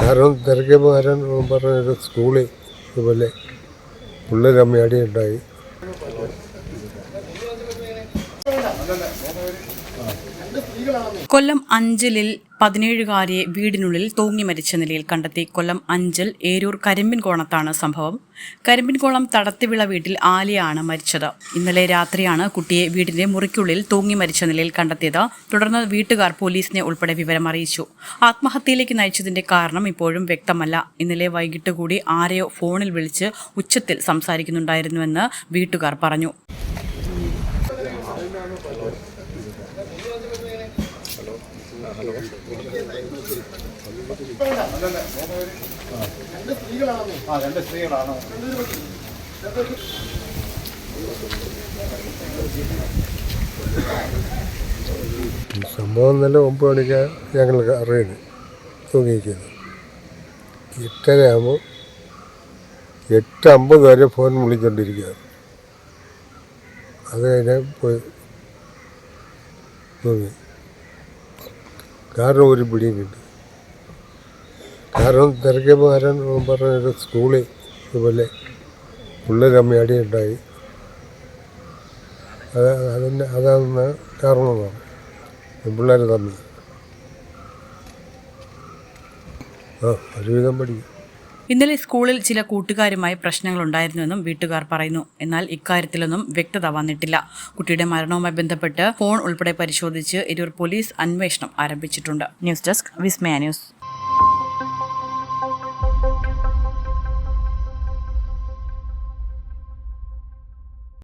കാരണം തിരക്കിയപ്പോൾ പറഞ്ഞൊരു സ്കൂളിൽ ഇതുപോലെ പിള്ളേരമ്മ അടിയുണ്ടായി. കൊല്ലം അഞ്ചലിൽ 17-കാരിയെ വീടിനുള്ളിൽ തൂങ്ങി മരിച്ച നിലയിൽ കണ്ടെത്തി. കൊല്ലം അഞ്ചൽ ഏരൂർ കരിമ്പിൻകോണത്താണ് സംഭവം. കരിമ്പിൻകോണം തടത്തിവിള വീട്ടിൽ ആലിയാണ് മരിച്ചത്. ഇന്നലെ രാത്രിയാണ് കുട്ടിയെ വീടിന്റെ മുറിക്കുള്ളിൽ തൂങ്ങി മരിച്ച നിലയിൽ കണ്ടെത്തിയത്. തുടർന്ന് വീട്ടുകാർ പോലീസിനെ ഉൾപ്പെടെ വിവരം അറിയിച്ചു. ആത്മഹത്യയിലേക്ക് നയിച്ചതിന്റെ കാരണം ഇപ്പോഴും വ്യക്തമല്ല. ഇന്നലെ വൈകിട്ട് കൂടി ആരെയോ ഫോണിൽ വിളിച്ച് ഉച്ചത്തിൽ സംസാരിക്കുന്നുണ്ടായിരുന്നുവെന്ന് വീട്ടുകാർ പറഞ്ഞു. സംഭവം ഇന്നലെ 9 മണിക്ക് ഞങ്ങൾ അറിയുന്നത് തൂങ്ങിയിരിക്കുന്നത്. 8:30 8:50 വരെ ഫോൺ വിളിച്ചുകൊണ്ടിരിക്കുകയാണ്. അത് കഴിഞ്ഞ് പോയി തൂങ്ങി. കാരണം ഒരു പിടിയും കിട്ടി. കാരണം തിരക്കിയപ്പോൾ പറഞ്ഞൊരു സ്കൂളിൽ ഇതുപോലെ പിള്ളേരമ്മ അടിയുണ്ടായി. അതാണ് കാരണമെന്നാണ് പിള്ളേർ തമ്മിൽ ഒരുവിധം പഠിക്കും. ഇന്നലെ സ്കൂളിൽ ചില കൂട്ടുകാരുമായി പ്രശ്നങ്ങളുണ്ടായിരുന്നുവെന്നും വീട്ടുകാർ പറയുന്നു. എന്നാൽ ഇക്കാര്യത്തിലൊന്നും വ്യക്തത വന്നിട്ടില്ല. കുട്ടിയുടെ മരണവുമായി ബന്ധപ്പെട്ട് ഫോൺ ഉൾപ്പെടെ പരിശോധിച്ച് ഏരൂർ പോലീസ് അന്വേഷണം ആരംഭിച്ചിട്ടുണ്ട്. ന്യൂസ് ഡെസ്ക് വിസ്മയ ന്യൂസ്.